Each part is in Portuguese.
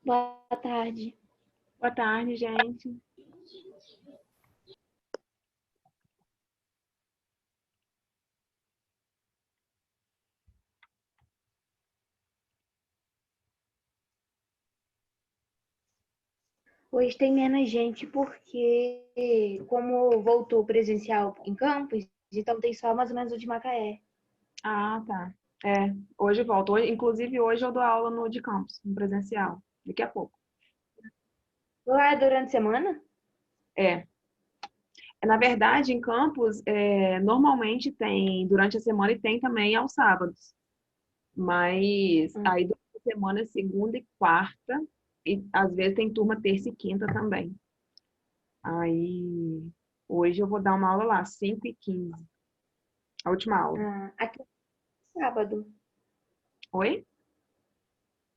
Boa tarde. Boa tarde, gente. Hoje tem menos gente porque, como voltou presencial em campus, então tem só mais ou menos o de Macaé. Ah, tá. Hoje volto. Inclusive, hoje eu dou aula no de campus, no presencial. Daqui a pouco. Lá é durante a semana? É. Na verdade, em campus, normalmente tem durante a semana e tem também aos sábados. Mas Hum. aí durante a semana é segunda e quarta. E às vezes tem turma terça e quinta também. Aí hoje eu vou dar uma aula lá, 5h15. A última aula. Aqui é sábado. Oi?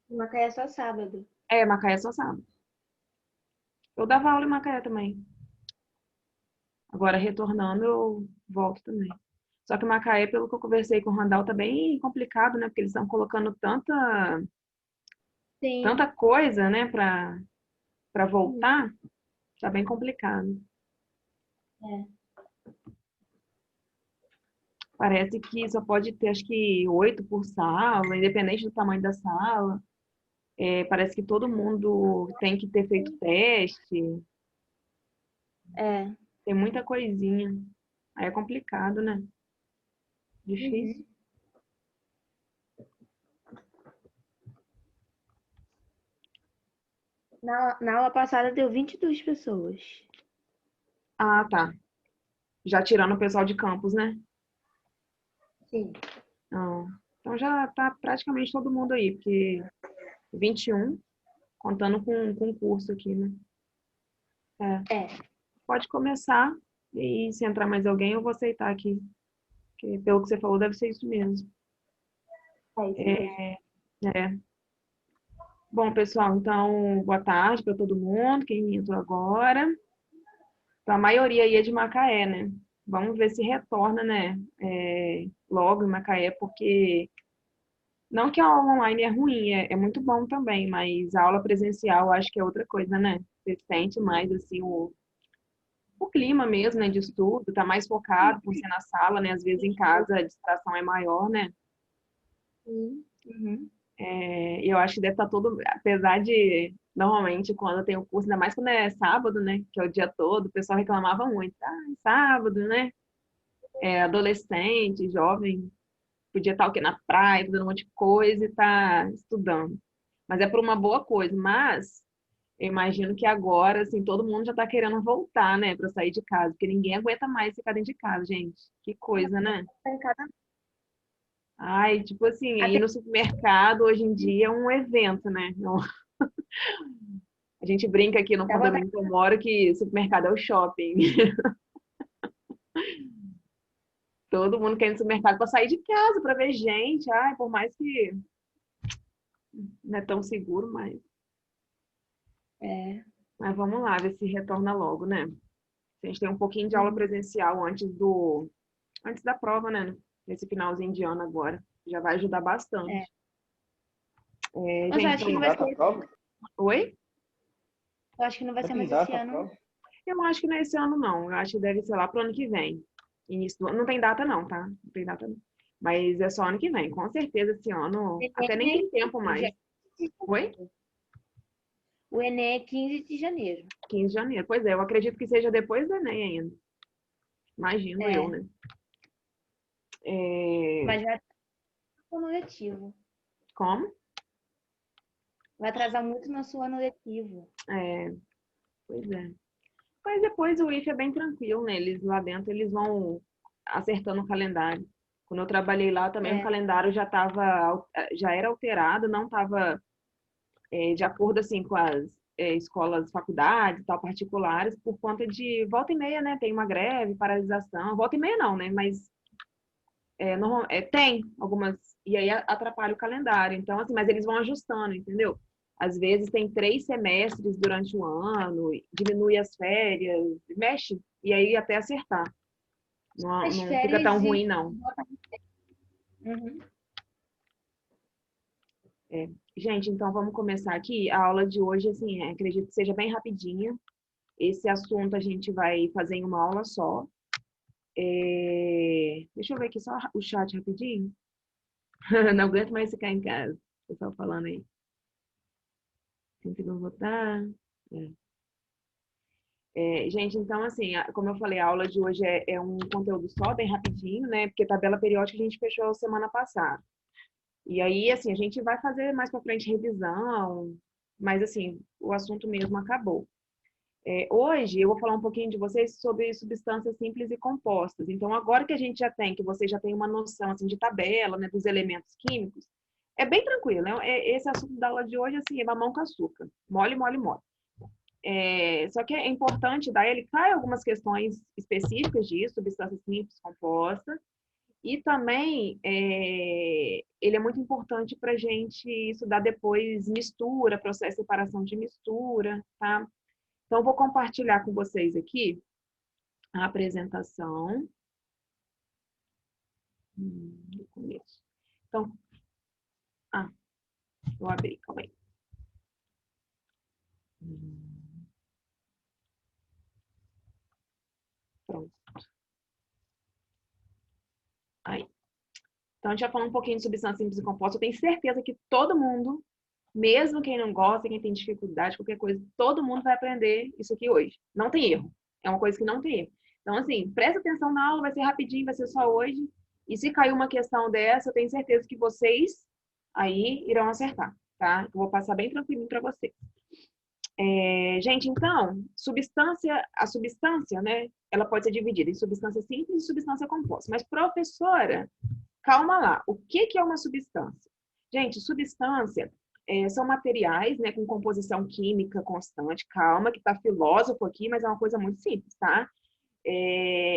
Em Macaé é só sábado. Macaé é só sábado. Eu dava aula em Macaé também. Agora, retornando, eu volto também. Só que Macaé, pelo que eu conversei com o Randall, tá bem complicado, né? Porque eles estão colocando Sim. tanta coisa, né, para voltar, tá bem complicado. É. Parece que só pode ter, acho que 8 por sala, independente do tamanho da sala. Parece que todo mundo tem que ter feito teste, É. tem muita coisinha. Aí é complicado, né? Difícil. Uhum. Na aula passada deu 22 pessoas. Ah, tá. Já tirando o pessoal de campus, né? Sim. Ah, então já tá praticamente todo mundo aí, porque 21, contando com o curso aqui, né? É, É. pode começar e se entrar mais alguém, eu vou aceitar aqui. Porque pelo que você falou, deve ser isso mesmo. É isso mesmo. É. Bom, pessoal, então, boa tarde para todo mundo, quem entrou agora. Então, a maioria aí é de Macaé, né? Vamos ver se retorna, né? Logo em Macaé, porque não que a aula online é ruim, é muito bom também, mas a aula presencial eu acho que é outra coisa, né? Você sente mais, assim, o clima mesmo, né, de estudo, tá mais focado por ser na sala, né? Às vezes em casa a distração é maior, né? Sim. Uhum. E eu acho que deve estar todo, apesar de, normalmente, quando tem o curso, ainda mais quando é sábado, né, que é o dia todo, o pessoal reclamava muito, sábado, né? Adolescente, jovem, podia estar o quê? Na praia, fazendo um monte de coisa e tá estudando. Mas é por uma boa coisa. Mas eu imagino que agora, assim, todo mundo já tá querendo voltar, né, para sair de casa, porque ninguém aguenta mais ficar dentro de casa, gente. Que coisa, né? Tá em cada. Ai, tipo assim, ir Até no supermercado hoje em dia é um evento, né? A gente brinca aqui no dá vontade. condomínio que eu moro que supermercado é o shopping. Todo mundo quer ir no supermercado para sair de casa, para ver gente. Ai, por mais que não é tão seguro, É. mas vamos lá, ver se retorna logo, né? A gente tem um pouquinho de aula Uhum. presencial antes da prova, né? Nesse finalzinho de ano agora. Já vai ajudar É. bastante. Mas eu Gente, acho que então. não vai ser. Oi? Eu acho que não vai ser mais esse ano. Eu acho que não é esse ano, não. Eu acho que deve ser lá pro ano que vem. Início do ano. Não tem data, não, tá? Não tem data, não. Mas é só ano que vem. Com certeza, esse ano. Até nem tem tempo Enem mais. Oi? O Enem é 15 de janeiro. 15 de janeiro. Pois é, eu acredito que seja depois do Enem ainda. Imagino eu, É. né? É... Mas vai atrasar no letivo. Como? Vai atrasar muito nosso ano letivo. É... Pois é. Mas depois o IF é bem tranquilo, né? Eles lá dentro eles vão acertando o calendário. Quando eu trabalhei lá também o É. calendário já era alterado, não estava de acordo assim com as escolas, faculdades, e tal, particulares, por conta de volta e meia, né? Tem uma greve, paralisação, volta e meia não, né? Mas tem algumas e aí atrapalha o calendário. Então assim, mas eles vão ajustando, entendeu? Às vezes tem 3 semestres durante o ano, diminui as férias, mexe e aí até acertar. Não, As não fica férias tão e. ruim, não. Uhum. Gente, então vamos começar aqui. A aula de hoje, assim, acredito que seja bem rapidinha. Esse assunto a gente vai fazer em uma aula só. Deixa eu ver aqui só o chat rapidinho. Não aguento mais ficar em casa. O pessoal falando aí. Conseguiu votar? É. Gente, então, assim, como eu falei, a aula de hoje é um conteúdo só, bem rapidinho, né? Porque tabela periódica a gente fechou semana passada. E aí, assim, a gente vai fazer mais para frente revisão, mas, assim, o assunto mesmo acabou. Hoje eu vou falar um pouquinho de vocês sobre substâncias simples e compostas. Então, agora que a gente já tem, que vocês já têm uma noção assim, de tabela, né, dos elementos químicos, é bem tranquilo, né? Esse assunto da aula de hoje, assim, é mamão com açúcar. Mole, mole, mole. Só que é importante dar ele cai algumas questões específicas disso, substâncias simples, compostas, e também ele é muito importante para a gente estudar depois mistura, processo de separação de mistura, tá? Então, eu vou compartilhar com vocês aqui a apresentação. No começo. Então, vou abrir, calma aí. Pronto. Aí. Então, a gente vai falar um pouquinho de substância simples e composta. Eu tenho certeza que todo mundo, mesmo quem não gosta, quem tem dificuldade, qualquer coisa, todo mundo vai aprender isso aqui hoje. Não tem erro. É uma coisa que não tem erro. Então, assim, presta atenção na aula, vai ser rapidinho, vai ser só hoje. E se cair uma questão dessa, eu tenho certeza que vocês aí irão acertar, tá? Eu vou passar bem tranquilinho para vocês. Gente, então, a substância, né, ela pode ser dividida em substância simples e substância composta. Mas, professora, calma lá, o que é uma substância? Gente, substância são materiais, né, com composição química constante. Calma, que tá filósofo aqui, mas é uma coisa muito simples, tá?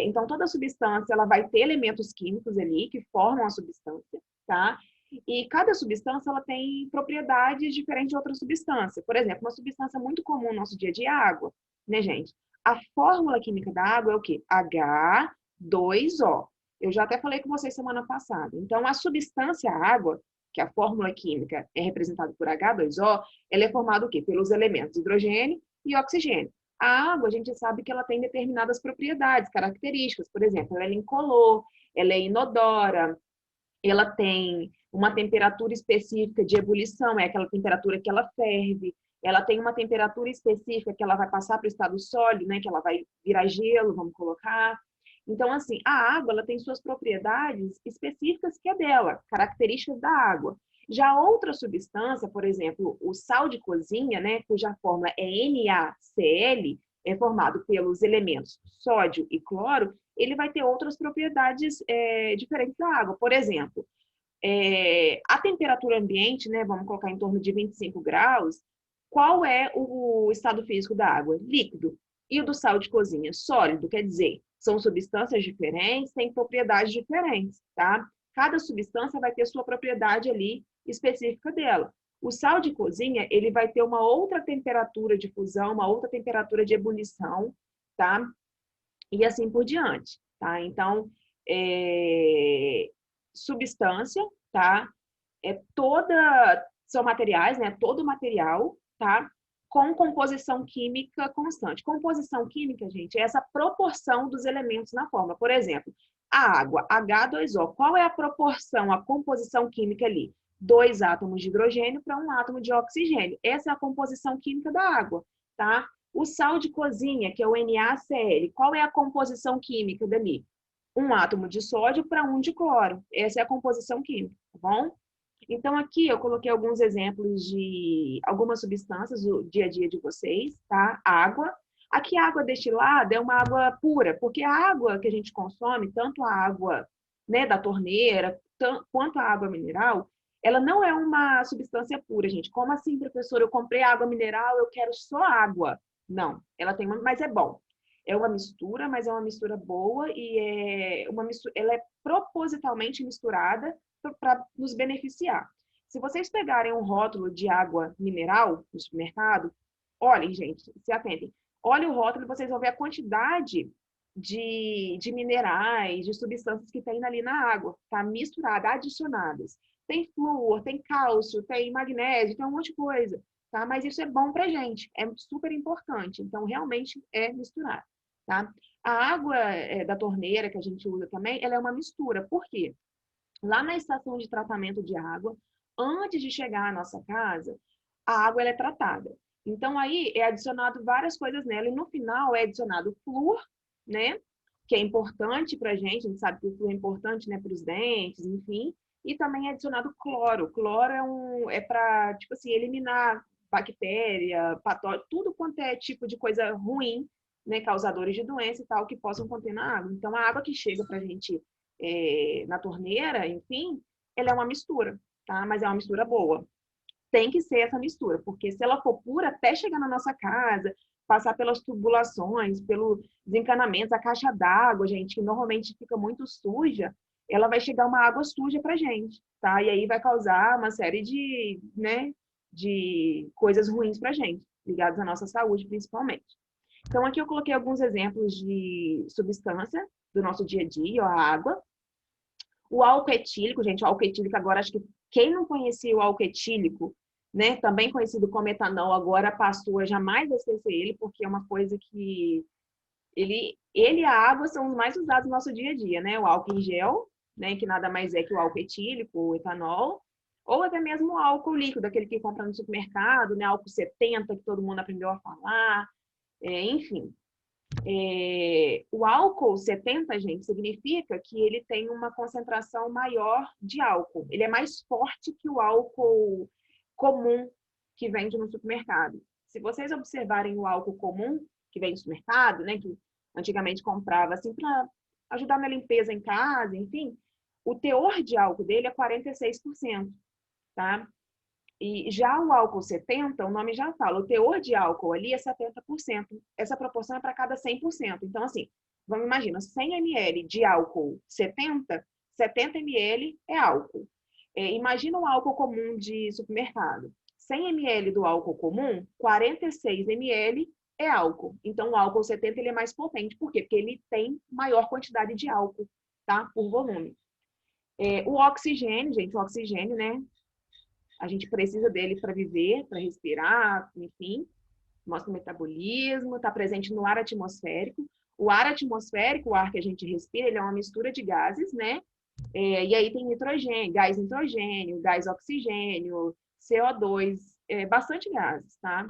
Então, toda substância, ela vai ter elementos químicos ali que formam a substância, tá? E cada substância, ela tem propriedades diferentes de outra substância. Por exemplo, uma substância muito comum no nosso dia a dia é a água, né, gente? A fórmula química da água é o quê? H2O. Eu já até falei com vocês semana passada. Então, a substância água, que a fórmula química é representada por H2O, ela é formada o quê? Pelos elementos hidrogênio e oxigênio. A água, a gente sabe que ela tem determinadas propriedades, características. Por exemplo, ela é incolor, ela é inodora, ela tem uma temperatura específica de ebulição, é aquela temperatura que ela ferve. Ela tem uma temperatura específica que ela vai passar para o estado sólido, né, que ela vai virar gelo, vamos colocar. Então, assim, a água ela tem suas propriedades específicas que é dela, características da água. Já outra substância, por exemplo, o sal de cozinha, né, cuja fórmula é NaCl, é formado pelos elementos sódio e cloro, ele vai ter outras propriedades diferentes da água. Por exemplo, a temperatura ambiente, né, vamos colocar em torno de 25 graus, qual é o estado físico da água? Líquido. E o do sal de cozinha? Sólido, quer dizer, são substâncias diferentes, têm propriedades diferentes, tá? Cada substância vai ter sua propriedade ali específica dela. O sal de cozinha, ele vai ter uma outra temperatura de fusão, uma outra temperatura de ebulição, tá? E assim por diante, tá? Então, substância, tá? São materiais, né? Todo material, tá? Com composição química constante. Composição química, gente, é essa proporção dos elementos na forma. Por exemplo, a água, H2O. Qual é a proporção, a composição química ali? 2 átomos de hidrogênio para 1 átomo de oxigênio. Essa é a composição química da água, tá? O sal de cozinha, que é o NaCl, qual é a composição química dali? 1 átomo de sódio para 1 de cloro. Essa é a composição química, tá bom? Então, aqui eu coloquei alguns exemplos de algumas substâncias do dia a dia de vocês, tá? Água. Aqui, a água destilada é uma água pura, porque a água que a gente consome, tanto a água, né, da torneira, quanto a água mineral, ela não é uma substância pura, gente. Como assim, professor? Eu comprei água mineral, eu quero só água. Não, ela tem uma, mas é bom. É uma mistura, mas é uma mistura boa e ela é propositalmente misturada para nos beneficiar. Se vocês pegarem um rótulo de água mineral no supermercado, olhem, gente, se atentem. Olhem o rótulo e vocês vão ver a quantidade de minerais, de substâncias que tem ali na água, tá? Misturada, adicionadas. tem flúor, tem cálcio, tem magnésio, tem um monte de coisa, tá? Mas isso é bom pra gente, é super importante. Então, realmente é misturar, tá? A água da torneira que a gente usa também, ela é uma mistura. Por quê? Lá na estação de tratamento de água, antes de chegar à nossa casa, a água ela é tratada. Então, aí é adicionado várias coisas nela e no final é adicionado flúor, né? Que é importante para a gente sabe que o flúor é importante, né, para os dentes, enfim. E também é adicionado cloro. Cloro é para, tipo assim, eliminar bactéria, patógeno, tudo quanto é tipo de coisa ruim, né, causadores de doença e tal, que possam conter na água. Então, a água que chega para a gente na torneira, enfim, ela é uma mistura, tá? Mas é uma mistura boa. Tem que ser essa mistura, porque se ela for pura, até chegar na nossa casa, passar pelas tubulações, pelos desencanamentos, a caixa d'água, gente, que normalmente fica muito suja, ela vai chegar uma água suja pra gente, tá? E aí vai causar uma série de, né, de coisas ruins pra gente, ligadas à nossa saúde, principalmente. Então, aqui eu coloquei alguns exemplos de substância do nosso dia a dia, a água. O álcool etílico, gente, o álcool etílico agora, acho que quem não conhecia o álcool etílico, né, também conhecido como etanol, agora passou a jamais esquecer ele, porque é uma coisa que ele e a água são os mais usados no nosso dia a dia, né? O álcool em gel, né, que nada mais é que o álcool etílico, o etanol, ou até mesmo o álcool líquido, aquele que compra no supermercado, né, álcool 70, que todo mundo aprendeu a falar, enfim. O álcool 70, gente, significa que ele tem uma concentração maior de álcool. Ele é mais forte que o álcool comum que vende no supermercado. Se vocês observarem o álcool comum que vem no supermercado, né, que antigamente comprava assim para ajudar na limpeza em casa, enfim, o teor de álcool dele é 46%, tá? E já o álcool 70, o nome já fala, o teor de álcool ali é 70%. Essa proporção é para cada 100%. Então, assim, vamos imaginar, 100 ml de álcool 70, 70 ml é álcool. Imagina o álcool comum de supermercado. 100 ml do álcool comum, 46 ml é álcool. Então, o álcool 70 ele é mais potente. Por quê? Porque ele tem maior quantidade de álcool, tá? Por volume. O oxigênio, gente, o oxigênio, né? A gente precisa dele para viver, para respirar, enfim, nosso metabolismo, está presente no ar atmosférico. O ar atmosférico, o ar que a gente respira, ele é uma mistura de gases, né? E aí tem nitrogênio, gás oxigênio, CO2, bastante gases, tá?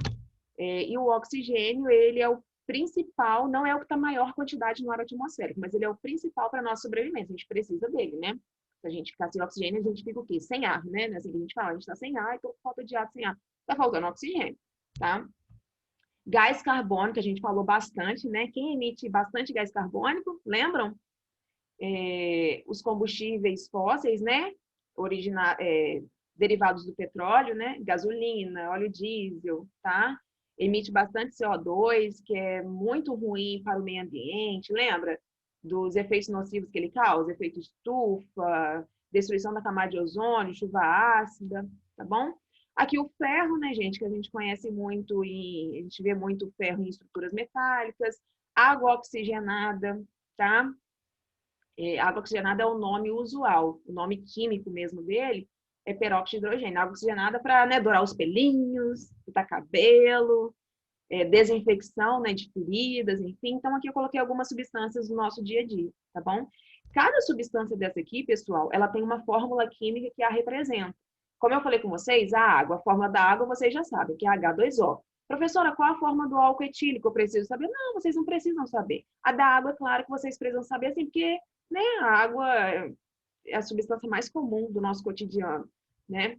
E o oxigênio, ele é o principal, não é o que está maior quantidade no ar atmosférico, mas ele é o principal para a nossa sobrevivência. A gente precisa dele, né? Se a gente ficar sem oxigênio, a gente fica o quê? Sem ar, né? Assim que a gente fala, a gente está sem ar, então falta de ar, sem ar. Está faltando oxigênio, tá? Gás carbônico, a gente falou bastante, né? Quem emite bastante gás carbônico, lembram? Os combustíveis fósseis, né? Derivados do petróleo, né? Gasolina, óleo diesel, tá? Emite bastante CO2, que é muito ruim para o meio ambiente, lembra? Dos efeitos nocivos que ele causa, efeito estufa, destruição da camada de ozônio, chuva ácida, tá bom? Aqui o ferro, né, gente, que a gente conhece muito, a gente vê muito ferro em estruturas metálicas, água oxigenada, tá? Água oxigenada é o nome usual, o nome químico mesmo dele é peróxido de hidrogênio. Água oxigenada para, né, dourar os pelinhos, cortar cabelo, desinfecção, né, de feridas, enfim. Então, aqui eu coloquei algumas substâncias do nosso dia a dia, tá bom? Cada substância dessa aqui, pessoal, ela tem uma fórmula química que a representa. Como eu falei com vocês, a água, a fórmula da água vocês já sabem, que é H2O. Professora, qual a forma do álcool etílico? Eu preciso saber? Não, vocês não precisam saber. A da água, é claro que vocês precisam saber, assim, porque, né, a água é a substância mais comum do nosso cotidiano, né?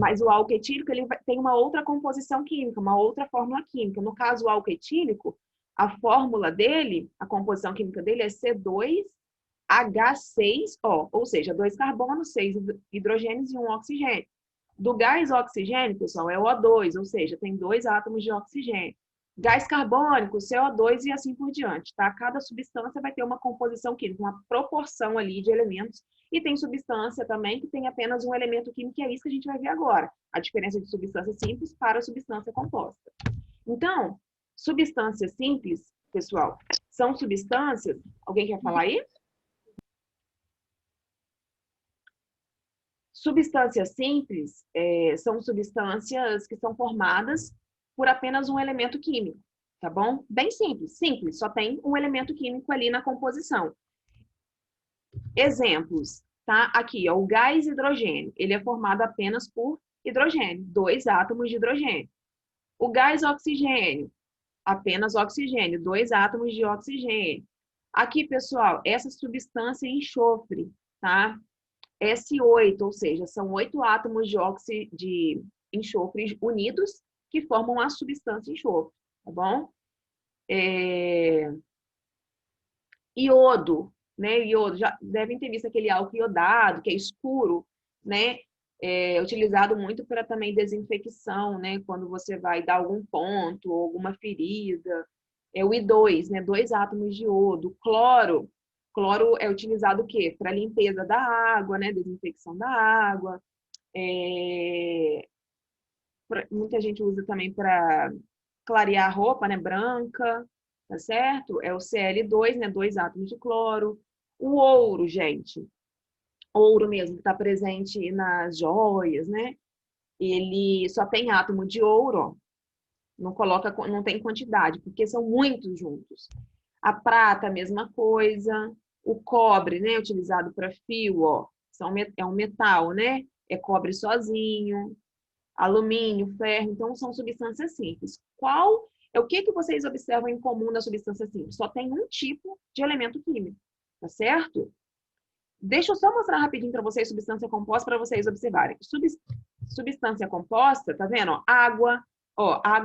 Mas o álcool etílico ele tem uma outra composição química, uma outra fórmula química. No caso, o álcool etílico, a fórmula dele, a composição química dele é C2H6O, ou seja, 2 carbonos, 6 hidrogênios e 1 oxigênio. Do gás oxigênio, pessoal, é o O2, ou seja, tem 2 átomos de oxigênio. Gás carbônico, CO2 e assim por diante, tá? Cada substância vai ter uma composição química, uma proporção ali de elementos. E tem substância também que tem apenas um elemento químico, que é isso que a gente vai ver agora. A diferença de substância simples para substância composta. Então, substâncias simples, pessoal, são substâncias... Alguém quer falar aí? Substâncias simples são substâncias que são formadas por apenas um elemento químico, tá bom? Bem simples, simples, só tem um elemento químico ali na composição. Exemplos, tá? Aqui, ó, o gás hidrogênio, ele é formado apenas por hidrogênio, 2 átomos de hidrogênio. O gás oxigênio, apenas oxigênio, 2 átomos de oxigênio. Aqui, pessoal, essa substância é enxofre, tá? S8, ou seja, são 8 átomos de enxofre unidos que formam a substância enxofre, tá bom? Iodo, né? Iodo, já devem ter visto aquele álcool iodado, que é escuro, né? Utilizado muito para também desinfecção, né? Quando você vai dar algum ponto ou alguma ferida. O I2, né? 2 átomos de iodo. Cloro. Cloro é utilizado o quê? Para limpeza da água, né? Desinfecção da água. Muita gente usa também para clarear a roupa, né? Branca, tá certo? É o Cl2, né? 2 átomos de cloro. O ouro, gente. Ouro mesmo, que está presente nas joias, né? Ele só tem átomo de ouro, ó. Não tem quantidade, porque são muitos juntos. A prata, a mesma coisa. O cobre, né? Utilizado para fio, ó. É um metal, né? É cobre sozinho. Alumínio, ferro. Então, são substâncias simples. O que vocês observam em comum na substância simples? Só tem um tipo de elemento químico, tá certo? Deixa eu só mostrar rapidinho para vocês substância composta para vocês observarem. Substância composta, tá vendo? Água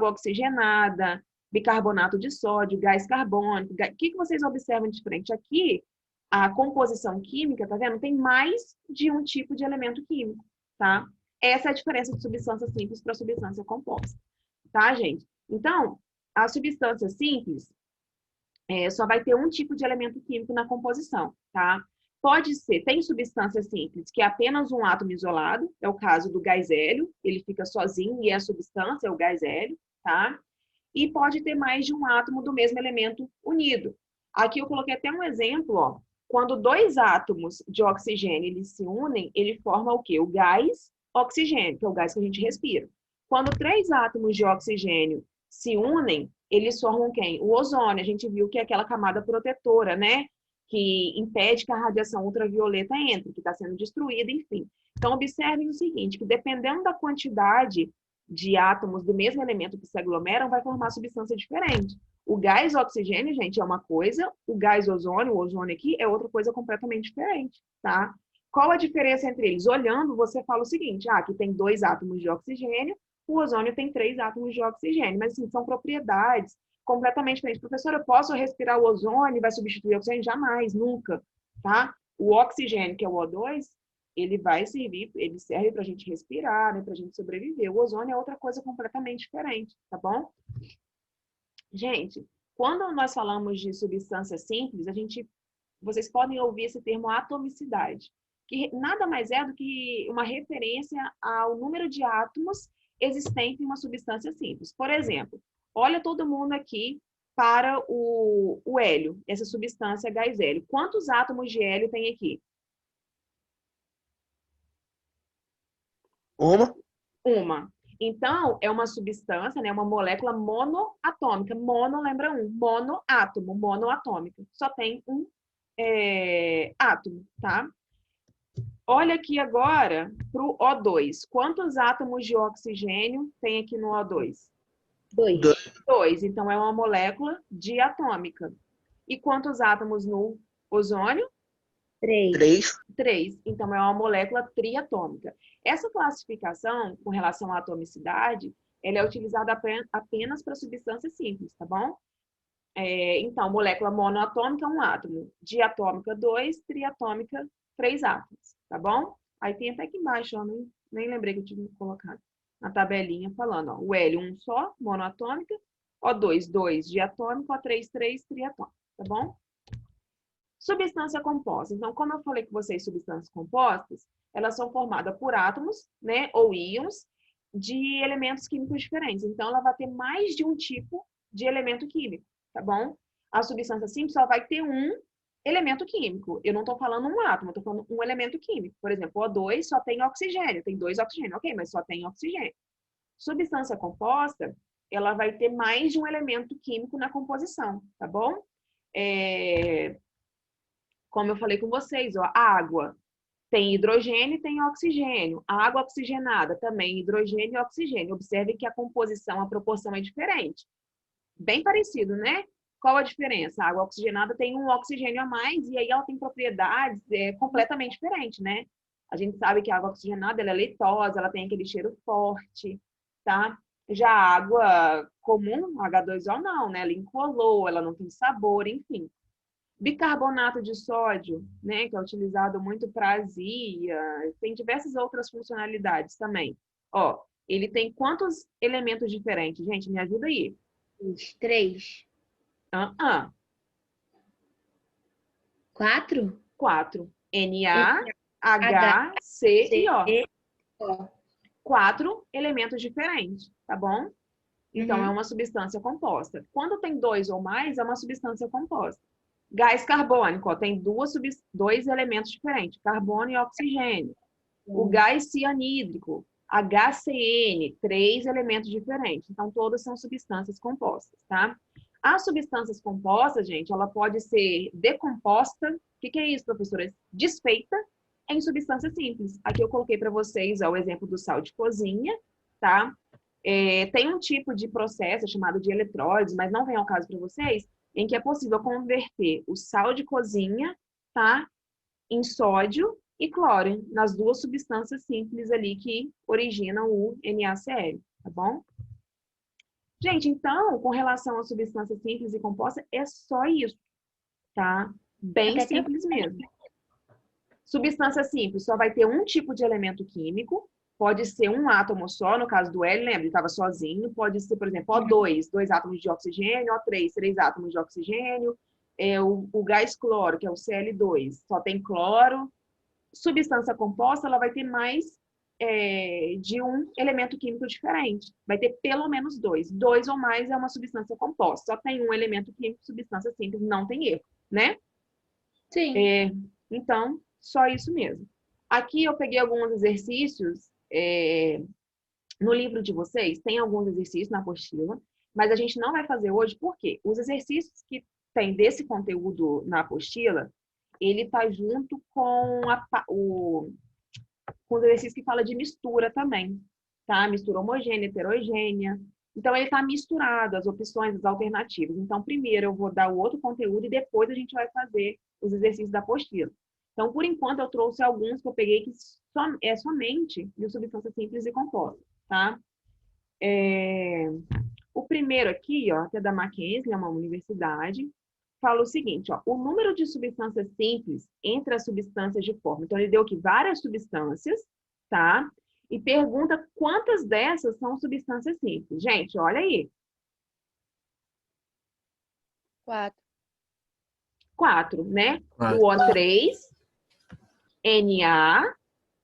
oxigenada, bicarbonato de sódio, gás carbônico. O que vocês observam de frente? Aqui, a composição química, tá vendo? Tem mais de um tipo de elemento químico, tá? Essa é a diferença de substância simples para substância composta, tá, gente? Então, a substância simples só vai ter um tipo de elemento químico na composição, tá? Pode ser, tem substância simples que é apenas um átomo isolado, é o caso do gás hélio, ele fica sozinho e é a substância, é o gás hélio, tá? E pode ter mais de um átomo do mesmo elemento unido. Aqui eu coloquei até um exemplo, ó. Quando 2 átomos de oxigênio eles se unem, ele forma o quê? O gás oxigênio, que é o gás que a gente respira. Quando 3 átomos de oxigênio se unem, eles formam quem? O ozônio. A gente viu que é aquela camada protetora, né? Que impede que a radiação ultravioleta entre, que está sendo destruída, enfim. Então, observem o seguinte, que dependendo da quantidade de átomos do mesmo elemento que se aglomeram, vai formar substância diferente. O gás oxigênio, gente, é uma coisa, o gás ozônio, o ozônio aqui, é outra coisa completamente diferente, tá? Qual a diferença entre eles? Olhando, você fala o seguinte, aqui tem 2 átomos de oxigênio, o ozônio tem 3 átomos de oxigênio, mas assim, são propriedades completamente diferentes. Professora, eu posso respirar o ozônio e vai substituir o oxigênio? Jamais, nunca, tá? O oxigênio, que é o O2, ele serve para a gente respirar, né, para a gente sobreviver. O ozônio é outra coisa completamente diferente, tá bom? Gente, quando nós falamos de substância simples, vocês podem ouvir esse termo atomicidade, que nada mais é do que uma referência ao número de átomos existentes em uma substância simples. Por exemplo, olha todo mundo aqui para o hélio, essa substância gás hélio. Quantos átomos de hélio tem aqui? Uma. Então, é uma substância, né, uma molécula monoatômica. Mono lembra um, monoátomo, monoatômica. Só tem um átomo, tá? Olha aqui agora para o O2. Quantos átomos de oxigênio tem aqui no O2? 2. 2. Então, é uma molécula diatômica. E quantos átomos no ozônio? 3. 3. Então, é uma molécula triatômica. Essa classificação, com relação à atomicidade, ela é utilizada apenas para substâncias simples, tá bom? Então, molécula monoatômica, 1 átomo. Diatômica, 2. Triatômica, 3 átomos, tá bom? Aí tem até aqui embaixo, ó, nem lembrei que eu tinha colocado na tabelinha falando, ó, o hélio 1 só, monoatômica, O2, 2, diatômico, O3, 3, triatômico, tá bom? Substância composta. Então, como eu falei com vocês, substâncias compostas, elas são formadas por átomos, né, ou íons, de elementos químicos diferentes. Então, ela vai ter mais de um tipo de elemento químico, tá bom? A substância simples só vai ter um elemento químico. Eu não estou falando um átomo, eu estou falando um elemento químico. Por exemplo, O2 só tem oxigênio, tem 2 oxigênios, ok, mas só tem oxigênio. Substância composta, ela vai ter mais de um elemento químico na composição, tá bom? Como eu falei com vocês, ó, a água tem hidrogênio e tem oxigênio. A água oxigenada também, hidrogênio e oxigênio. Observe que a composição, a proporção é diferente. Bem parecido, né? Qual a diferença? A água oxigenada tem um oxigênio a mais e aí ela tem propriedades completamente diferentes, né? A gente sabe que a água oxigenada ela é leitosa, ela tem aquele cheiro forte, tá? Já a água comum, H2O, não, né? Ela incolor, ela não tem sabor, enfim. Bicarbonato de sódio, né, que é utilizado muito para azia, tem diversas outras funcionalidades também. Ó, ele tem quantos elementos diferentes? Gente, me ajuda aí. Os 3. Ah, 4? 4. Na, H, H, C C, e O. O. 4 elementos diferentes, tá bom? Então, é Uhum. uma substância composta. Quando tem 2 ou mais, é uma substância composta. Gás carbônico, ó, tem dois elementos diferentes, carbono e oxigênio. O gás cianídrico, HCN, 3 elementos diferentes. Então, todas são substâncias compostas, tá? As substâncias compostas, gente, ela pode ser decomposta. O que é isso, professora? Desfeita em substância simples. Aqui eu coloquei para vocês ó, o exemplo do sal de cozinha, tá? Tem um tipo de processo chamado de eletrólise, mas não vem ao caso para vocês, em que é possível converter o sal de cozinha, tá, em sódio e cloro, nas duas substâncias simples ali que originam o NaCl, tá bom? Gente, então, com relação a substâncias simples e compostas, é só isso, tá? Bem Até tem. simples mesmo. Substância simples só vai ter um tipo de elemento químico, pode ser um átomo só, no caso do L, lembra? Ele estava sozinho, pode ser, por exemplo, O2, 2 átomos de oxigênio, O3, 3 átomos de oxigênio, o gás cloro, que é o Cl2, só tem cloro. Substância composta, ela vai ter mais de um elemento químico diferente. Vai ter pelo menos 2. 2 ou mais é uma substância composta. Só tem um elemento químico, substância simples, não tem erro, né? Sim. Então, só isso mesmo. Aqui eu peguei alguns exercícios no livro de vocês, tem alguns exercícios na apostila, mas a gente não vai fazer hoje, porque os exercícios que tem desse conteúdo na apostila, ele está junto com os exercícios que fala de mistura também, tá? Mistura homogênea, heterogênea. Então, ele está misturado, as opções, as alternativas. Então, primeiro eu vou dar o outro conteúdo e depois a gente vai fazer os exercícios da apostila. Então, por enquanto, eu trouxe alguns que eu peguei que é somente de substância simples e composta, tá? O primeiro aqui, ó, que é da Mackenzie, é uma universidade, fala o seguinte, ó, o número de substâncias simples entre as substâncias de forma. Então, ele deu aqui várias substâncias, tá? E pergunta quantas dessas são substâncias simples. Gente, olha aí. 4. 4, né? O 4. O3, Na,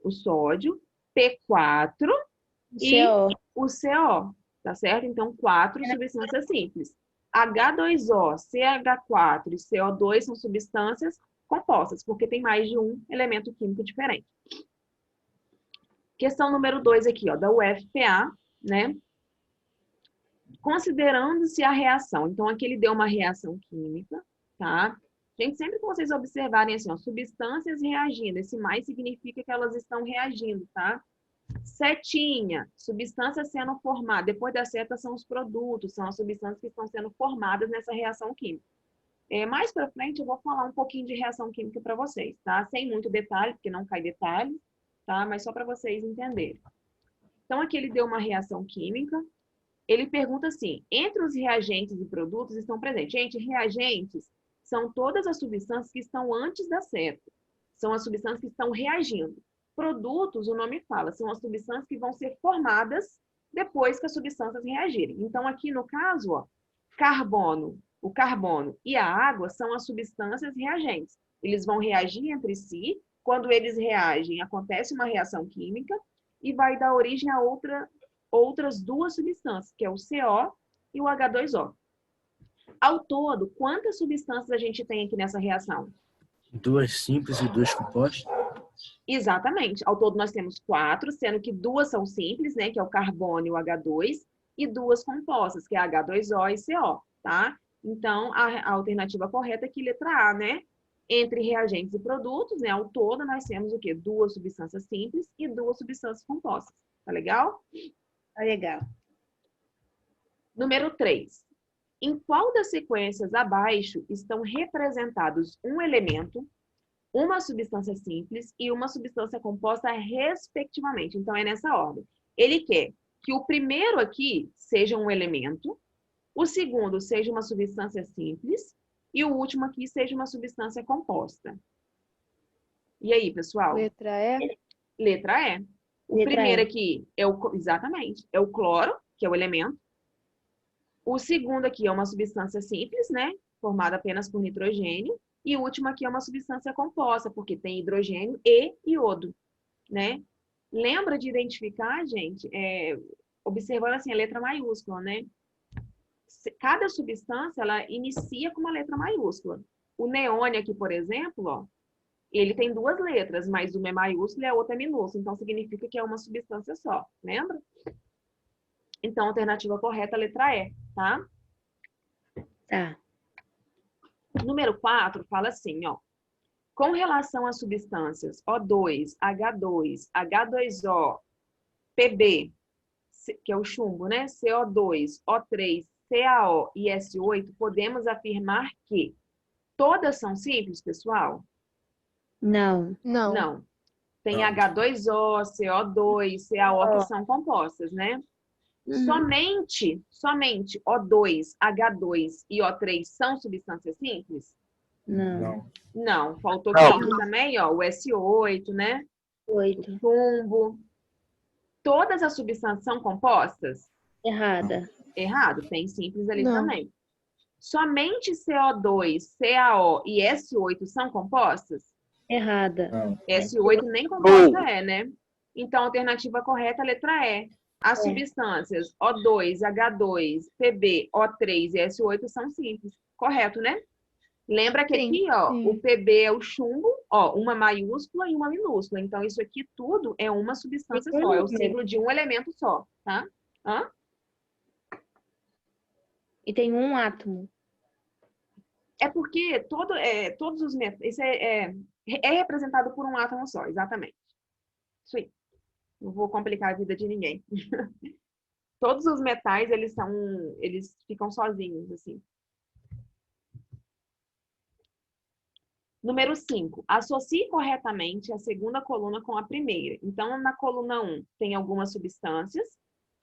o sódio, P4 e CO. o CO, tá certo? Então, 4 substâncias simples. H2O, CH4 e CO2 são substâncias compostas, porque tem mais de um elemento químico diferente. Questão número 2 aqui, ó, da UFPA, né? Considerando-se a reação. Então, aqui ele deu uma reação química, tá? Gente, sempre que vocês observarem assim, ó, substâncias reagindo, esse mais significa que elas estão reagindo, tá? Setinha, substância sendo formada. Depois da seta são os produtos, são as substâncias que estão sendo formadas nessa reação química. Mais para frente eu vou falar um pouquinho de reação química para vocês, tá? Sem muito detalhe, porque não cai detalhe, tá? Mas só para vocês entenderem. Então, aqui ele deu uma reação química. Ele pergunta assim, entre os reagentes e produtos estão presentes. Gente, reagentes são todas as substâncias que estão antes da seta. São as substâncias que estão reagindo. Produtos, o nome fala, são as substâncias que vão ser formadas depois que as substâncias reagirem. Então, aqui no caso, ó, o carbono e a água são as substâncias reagentes. Eles vão reagir entre si. Quando eles reagem, acontece uma reação química e vai dar origem a outras duas substâncias, que é o CO e o H2O. Ao todo, quantas substâncias a gente tem aqui nessa reação? 2 simples e 2 compostos? Exatamente. Ao todo nós temos 4, sendo que 2 são simples, né, que é o carbono e o H2, e 2 compostas, que é H2O e CO, tá? Então, a alternativa correta é aqui, letra A, né? Entre reagentes e produtos, né, ao todo nós temos o quê? 2 substâncias simples e 2 substâncias compostas. Tá legal? Tá legal. Número 3. Em qual das sequências abaixo estão representados um elemento, uma substância simples e uma substância composta, respectivamente? Então, é nessa ordem. Ele quer que o primeiro aqui seja um elemento, o segundo seja uma substância simples e o último aqui seja uma substância composta. E aí, pessoal? Letra E. Letra E. O Letra primeiro E. aqui é exatamente, é o cloro, que é o elemento. O segundo aqui é uma substância simples, né? Formada apenas por nitrogênio. E o último aqui é uma substância composta, porque tem hidrogênio e iodo, né? Lembra de identificar, gente, observando assim a letra maiúscula, né? Cada substância, ela inicia com uma letra maiúscula. O neônio aqui, por exemplo, ó, ele tem 2 letras, mas uma é maiúscula e a outra é minúscula. Então, significa que é uma substância só, lembra? Então, a alternativa correta é a letra E, tá? Tá. Número 4 fala assim, ó. Com relação às substâncias O2, H2, H2O, Pb, que é o chumbo, né? CO2, O3, CaO e S8, podemos afirmar que todas são simples, pessoal? Não. Não. Não. Tem Não. H2O, CO2, CaO que são compostas, né? Somente O2, H2 e O3 são substâncias simples? Não. Não. Faltou Não. quem também, ó, o S8, né? 8. Chumbo. Todas as substâncias são compostas? Errada. Errado, tem simples ali Não. também. Somente CO2, CaO e S8 são compostas? Errada. Não. S8 nem composta é, né? Então, a alternativa correta é a letra E. As substâncias O2, H2, Pb, O3 e S8 são simples. Correto, né? Lembra que Sim, aqui, ó, sim. o Pb é o chumbo, ó, uma maiúscula e uma minúscula. Então, isso aqui tudo é uma substância Tem um só, é o número. símbolo de um elemento só, tá? Hã? E tem um átomo. É porque todos os metais, isso é representado por um átomo só, exatamente. Isso aí. Não vou complicar a vida de ninguém. Todos os metais, eles ficam sozinhos, assim. Número 5. Associe corretamente a segunda coluna com a primeira. Então, na coluna 1, tem algumas substâncias.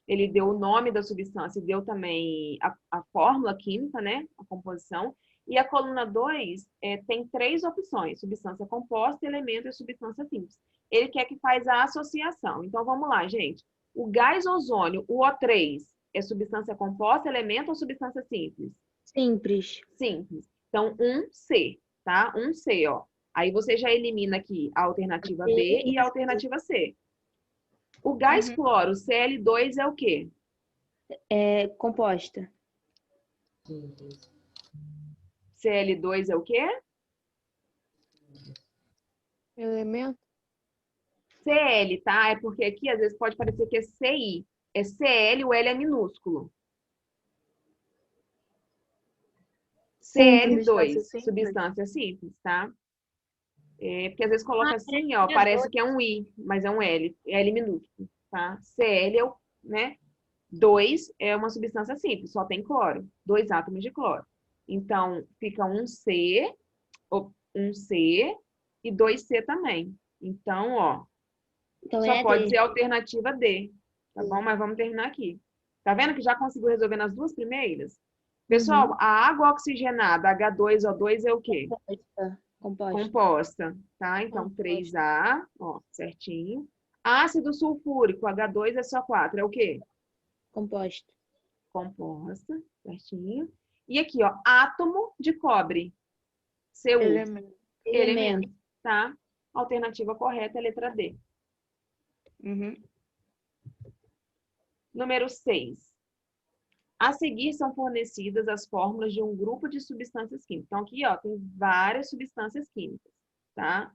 Ele deu o nome da substância e deu também a fórmula química, né? A composição. E a coluna 2 tem 3 opções: substância composta, elemento e substância simples. Ele quer que faz a associação. Então, vamos lá, gente. O gás ozônio, o O3, é substância composta, elemento ou substância simples? Simples. Simples. Então, 1C, tá? 1C, ó. Aí você já elimina aqui a alternativa B e a alternativa C. O gás cloro, Cl2, é o quê? É composta. Cl2 é o quê? Elemento. Cl, tá? É porque aqui às vezes pode parecer que é Ci. É Cl, o L é minúsculo. Simples. Cl2, substância simples, tá? Porque às vezes coloca assim, ó, parece que é um I, mas é um L, L minúsculo, tá? Cl é o, né? 2 é uma substância simples, só tem cloro, 2 átomos de cloro. Então, fica um C e 2C também. Então, ó, Então só é pode D. ser a alternativa D, tá bom? Mas vamos terminar aqui. Tá vendo que já conseguiu resolver nas 2 primeiras? Pessoal, a água oxigenada, H2O2, é o quê? Composta. Composta, tá? Então, 3A, ó, certinho. Ácido sulfúrico, H2SO4, é o quê? Composta. Composta, certinho. E aqui, ó, átomo de cobre, Cu, Elemento. elemento, tá? Alternativa correta é a letra D. Número 6. A seguir são fornecidas as fórmulas de um grupo de substâncias químicas. Então, aqui, ó, tem várias substâncias químicas. tá?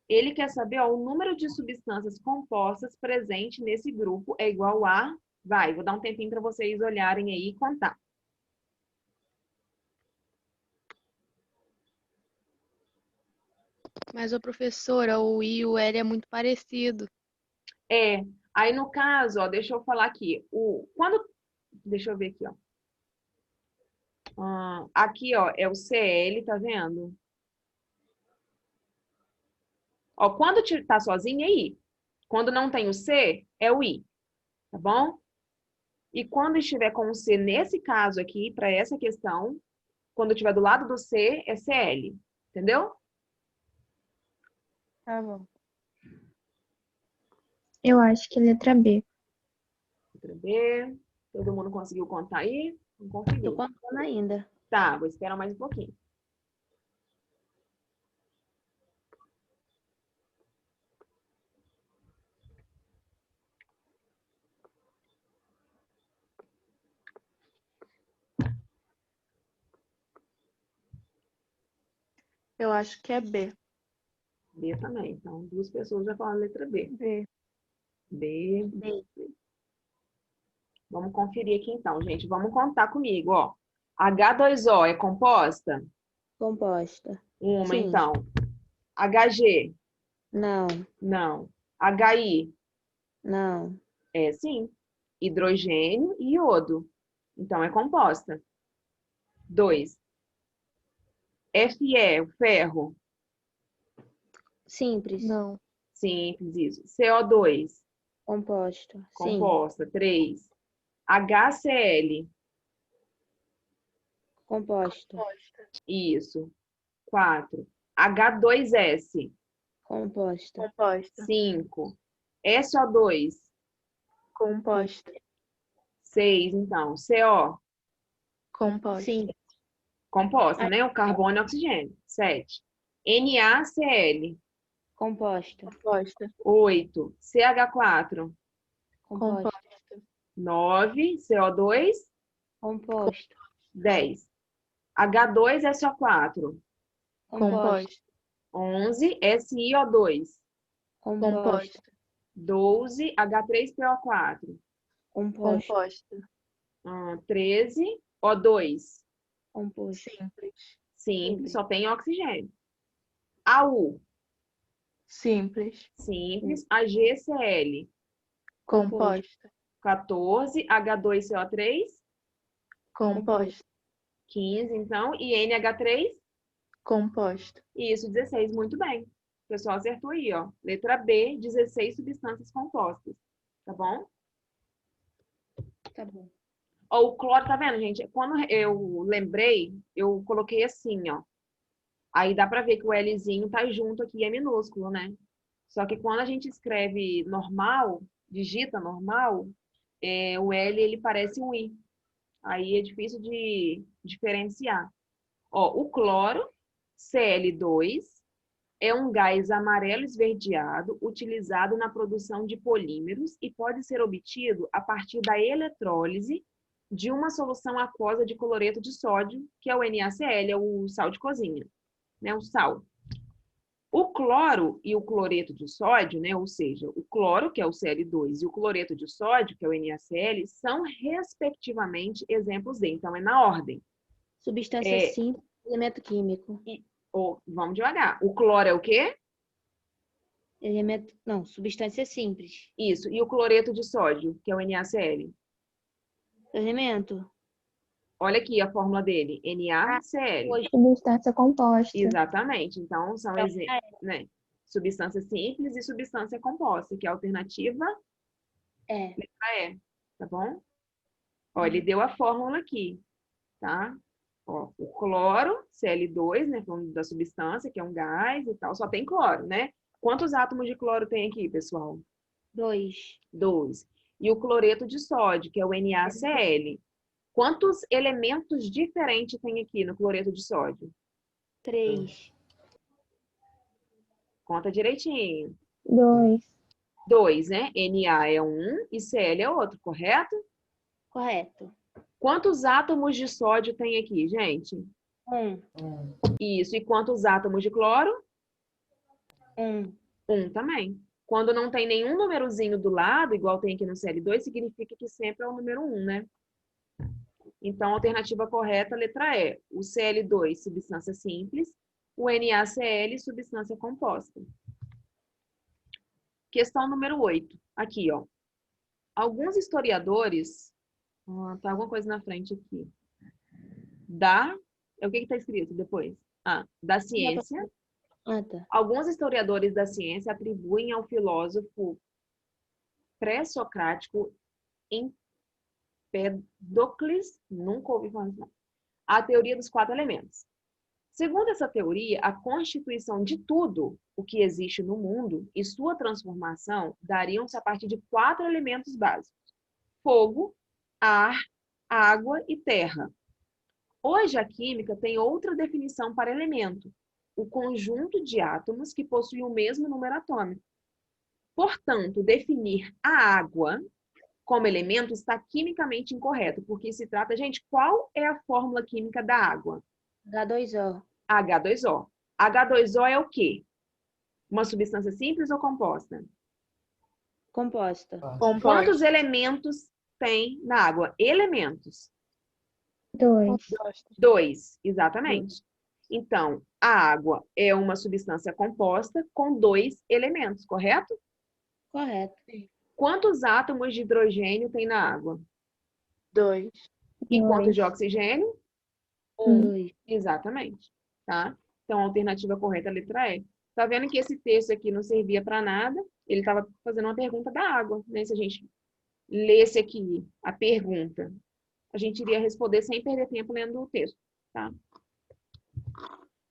Ele quer saber, ó, o número de substâncias compostas presente nesse grupo é igual a... vou dar um tempinho para vocês olharem aí e contar. Mas, ô professora, o I e o L é muito parecido. Aí no caso, ó, deixa eu falar aqui. Deixa eu ver aqui, ó. Aqui, ó, é o Cl, tá vendo? Ó, quando tá sozinho é I. Quando não tem o C, é o I, tá bom? E quando estiver com o C nesse caso aqui, para essa questão, quando estiver do lado do C, é Cl, entendeu? Tá bom. Eu acho que é letra B. Letra B. Todo mundo conseguiu contar aí? Não conseguiu. Tô contando ainda. Tá, vou esperar mais um pouquinho. Eu acho que é B. B também. Então, 2 pessoas já falaram letra B. B. B. B. Vamos conferir aqui então, gente. Vamos contar comigo, ó. H2O é composta? Composta. Uma, Sim. então. HG? Não. Não. HI? Não. É, sim. Hidrogênio e iodo. Então, é composta. 2. Fe, o ferro? Simples. Não. Simples, isso. CO2? Composta. Sim. Composta. 3. HCl? Composta. Isso. 4. H2S? Composta. Composta. 5. SO2? Composta. 6, então. CO? Composta. Sim. Composta, né? O carbono e o oxigênio. 7. NaCl? Composta. Composta. 8. CH4? Composta. 9. CO2? Composta. 10. H2SO4? Composta. 11. SiO2? Composta. 12. H3PO4? Composta. 13. O2? Composta. Simples. Simples, só tem oxigênio. AU? Simples. Simples. AgCl? Composta. 14. H2CO3? Composta. 15, então. E NH3? Composta. Isso, 16. Muito bem. O pessoal acertou aí, ó. Letra B, 16 substâncias compostas. Tá bom? Tá bom. Ó, o cloro, tá vendo, gente? Quando eu lembrei, eu coloquei assim, ó. Aí dá pra ver que o Lzinho tá junto aqui, é minúsculo, né? Só que quando a gente escreve normal, digita normal, o L, ele parece um I. Aí é difícil de diferenciar. Ó, o cloro, Cl2, é um gás amarelo esverdeado utilizado na produção de polímeros e pode ser obtido a partir da eletrólise de uma solução aquosa de cloreto de sódio, que é o NaCl, é o sal de cozinha, né, o sal. O cloro e o cloreto de sódio, né, ou seja, o cloro, que é o Cl2, e o cloreto de sódio, que é o NaCl, são, respectivamente, exemplos de. Então, é na ordem. Substância simples, elemento químico. Vamos devagar. O cloro é o quê? Elemento, não, substância simples. Isso. E o cloreto de sódio, que é o NaCl? Elemento. Olha aqui a fórmula dele. NaCl. Substância composta. Exatamente. Então, são né? Substância simples e substância composta, que é a alternativa letra E. Tá bom? Ó, ele deu a fórmula aqui, tá? Ó, o cloro, Cl2, né? Falando da substância, que é um gás e tal, só tem cloro, né? Quantos átomos de cloro tem aqui, pessoal? 2. 2. E o cloreto de sódio, que é o NaCl. Quantos elementos diferentes tem aqui no cloreto de sódio? 3. Conta direitinho. 2. 2, né? Na é um e Cl é outro, correto? Correto. Quantos átomos de sódio tem aqui, gente? 1. Isso. E quantos átomos de cloro? Um. 1 também. Quando não tem nenhum númerozinho do lado, igual tem aqui no CL2, significa que sempre é o número 1, né? Então, a alternativa correta, letra E. O CL2, substância simples. O NaCl, substância composta. Questão número 8. Aqui, ó. Alguns historiadores... tá alguma coisa na frente aqui. O que está escrito depois? Da ciência. Ah, tá. Alguns historiadores da ciência atribuem ao filósofo pré-socrático Empédocles, nunca ouvi falar isso, não, a teoria dos 4 elementos. Segundo essa teoria, a constituição de tudo o que existe no mundo e sua transformação dariam-se a partir de 4 elementos básicos: fogo, ar, água e terra. Hoje a química tem outra definição para elemento: o conjunto de átomos que possuem o mesmo número atômico. Portanto, definir a água como elemento está quimicamente incorreto, porque se trata, gente, qual é a fórmula química da água? H2O. H2O. H2O é o quê? Uma substância simples ou composta? Composta. Quantos elementos tem na água? Elementos. 2. 2, exatamente. Então, a água é uma substância composta com 2 elementos, correto? Correto. Quantos átomos de hidrogênio tem na água? 2. E quantos de oxigênio? 2. Exatamente. Tá? Então, a alternativa correta é a letra E. Tá vendo que esse texto aqui não servia para nada? Ele estava fazendo uma pergunta da água, né? Se a gente lesse aqui a pergunta, a gente iria responder sem perder tempo lendo o texto, tá?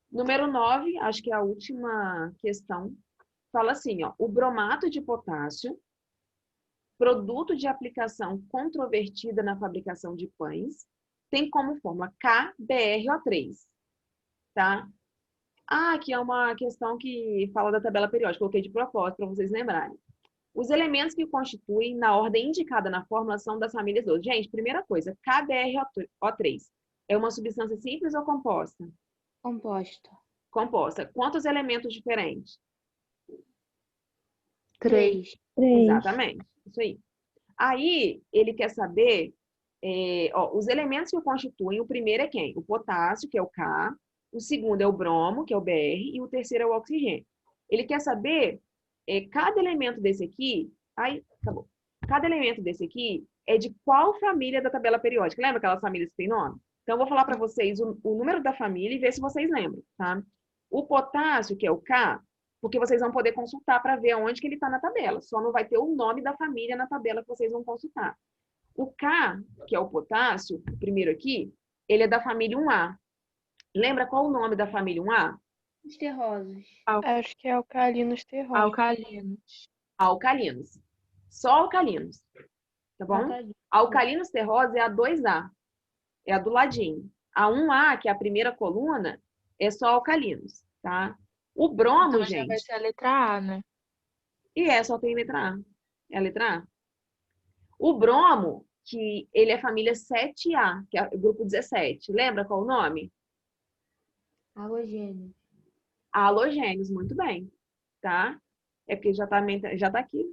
Número 9, acho que é a última questão, fala assim, ó: o bromato de potássio, produto de aplicação controvertida na fabricação de pães, tem como fórmula KBrO3, tá? Aqui é uma questão que fala da tabela periódica, coloquei de propósito para vocês lembrarem. Os elementos que constituem na ordem indicada na fórmula são das famílias 12. Gente, primeira coisa, KBrO3 é uma substância simples ou composta? Composta. Composta. Quantos elementos diferentes? 3. 3. Exatamente, isso aí. Aí, ele quer saber, os elementos que o constituem, o primeiro é quem? O potássio, que é o K, o segundo é o bromo, que é o Br, e o terceiro é o oxigênio. Ele quer saber, cada elemento desse aqui, acabou. Cada elemento desse aqui é de qual família da tabela periódica? Lembra aquelas famílias que tem nome? Então, eu vou falar para vocês o número da família e ver se vocês lembram, tá? O potássio, que é o K, porque vocês vão poder consultar para ver onde que ele está na tabela. Só não vai ter o nome da família na tabela que vocês vão consultar. O K, que é o potássio, o primeiro aqui, ele é da família 1A. Lembra qual o nome da família 1A? Os terrosos. Acho que é alcalinos terrosos. Alcalinos. Alcalinos. Só alcalinos. Tá bom? Alcalinos terrosos é a 2A. É a do ladinho. A 1A, que é a primeira coluna, é só alcalinos, tá? O bromo, Então, gente... vai ser a letra A, né? E só tem letra A. É a letra A. O bromo, que ele é família 7A, que é o grupo 17. Lembra qual o nome? Halogênio. Halogênios, muito bem. Tá? É porque já tá aqui.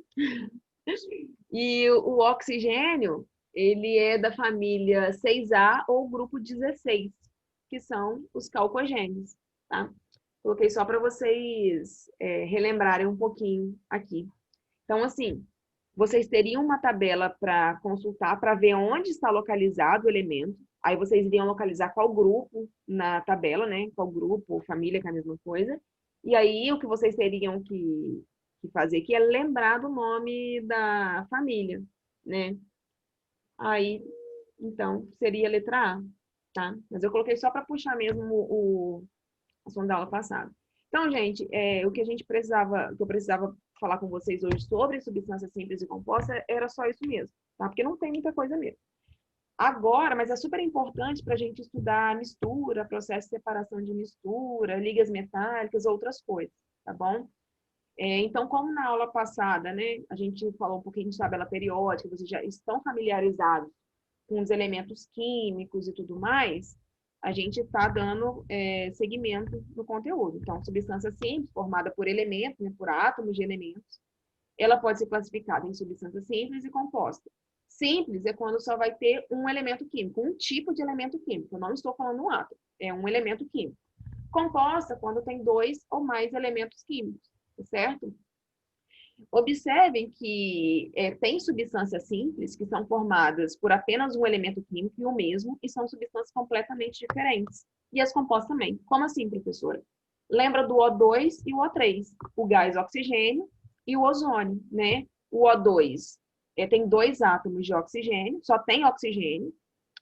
E o oxigênio, ele é da família 6A ou grupo 16, que são os calcogênios, tá? Coloquei só para vocês relembrarem um pouquinho aqui. Então, assim, vocês teriam uma tabela para consultar, para ver onde está localizado o elemento. Aí vocês iriam localizar qual grupo na tabela, né? Qual grupo, família, que é a mesma coisa. E aí, o que vocês teriam que fazer aqui é lembrar do nome da família, né? Aí, então, seria a letra A, tá? Mas eu coloquei só para puxar mesmo a assunto da aula passada. Então, gente, o que eu precisava falar com vocês hoje sobre substância simples e composta era só isso mesmo, tá? Porque não tem muita coisa mesmo. Agora, mas é super importante para a gente estudar mistura, processo de separação de mistura, ligas metálicas, outras coisas, tá bom? Então, como na aula passada, né, a gente falou um pouquinho de tabela periódica, vocês já estão familiarizados com os elementos químicos e tudo mais, a gente está dando segmento no conteúdo. Então, substância simples, formada por elementos, né, por átomos de elementos, ela pode ser classificada em substância simples e composta. Simples é quando só vai ter um elemento químico, um tipo de elemento químico. Eu não estou falando um átomo, é um elemento químico. Composta quando tem 2 ou mais elementos químicos, certo? Observem que tem substâncias simples que são formadas por apenas um elemento químico e o mesmo, e são substâncias completamente diferentes. E as compostas também. Como assim, professora? Lembra do O2 e o O3, o gás oxigênio e o ozônio, né? O O2 tem 2 átomos de oxigênio, só tem oxigênio,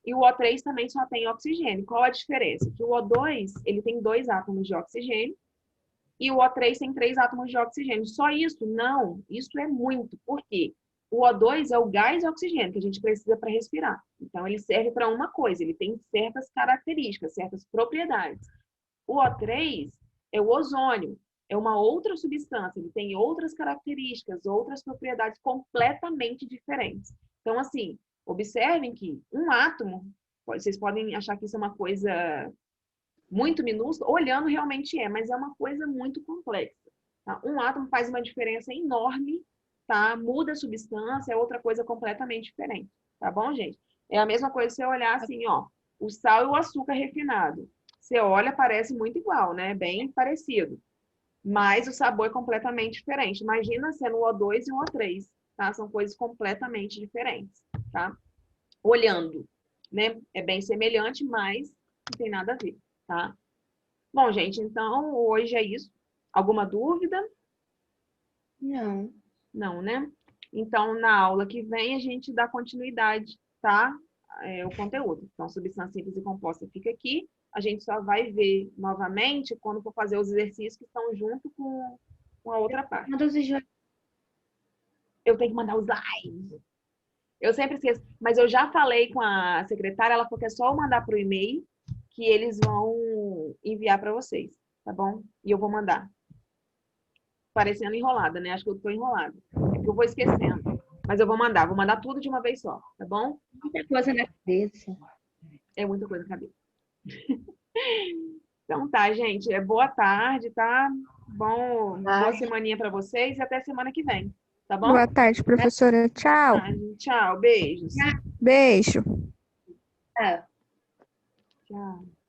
e o O3 também só tem oxigênio. Qual a diferença? Que o O2, ele tem 2 átomos de oxigênio, e o O3 tem 3 átomos de oxigênio. Só isso? Não, isso é muito. Por quê? O O2 é o gás oxigênio que a gente precisa para respirar. Então, ele serve para uma coisa, ele tem certas características, certas propriedades. O O3 é o ozônio, é uma outra substância, ele tem outras características, outras propriedades completamente diferentes. Então, assim, observem que um átomo, vocês podem achar que isso é uma coisa muito minúscula, olhando realmente mas é uma coisa muito complexa. Tá? Um átomo faz uma diferença enorme, tá? Muda a substância, é outra coisa completamente diferente. Tá bom, gente? É a mesma coisa se você olhar assim, ó, o sal e o açúcar refinado. Você olha, parece muito igual, né? Bem parecido. Mas o sabor é completamente diferente. Imagina sendo o O2 e o O3, tá? São coisas completamente diferentes, tá? Olhando, né? É bem semelhante, mas não tem nada a ver, tá? Bom, gente, então hoje é isso. Alguma dúvida? Não. Não, né? Então, na aula que vem, a gente dá continuidade, tá? O conteúdo. Então, substância simples e composta fica aqui. A gente só vai ver novamente quando for fazer os exercícios que estão junto com a outra parte. Eu tenho que mandar os slides. Eu sempre esqueço. Mas eu já falei com a secretária, ela falou que é só eu mandar para o e-mail que eles vão enviar para vocês, tá bom? E eu vou mandar. Parecendo enrolada, né? Acho que eu tô enrolada. É que eu vou esquecendo. Mas eu vou mandar tudo de uma vez só, tá bom? Muita coisa na cabeça. É muita coisa na cabeça. Então tá, gente. Boa tarde, tá? Boa semaninha para vocês e até semana que vem, tá bom? Boa tarde, professora. Tchau. Tchau, beijos. Beijo. Tá. Tchau.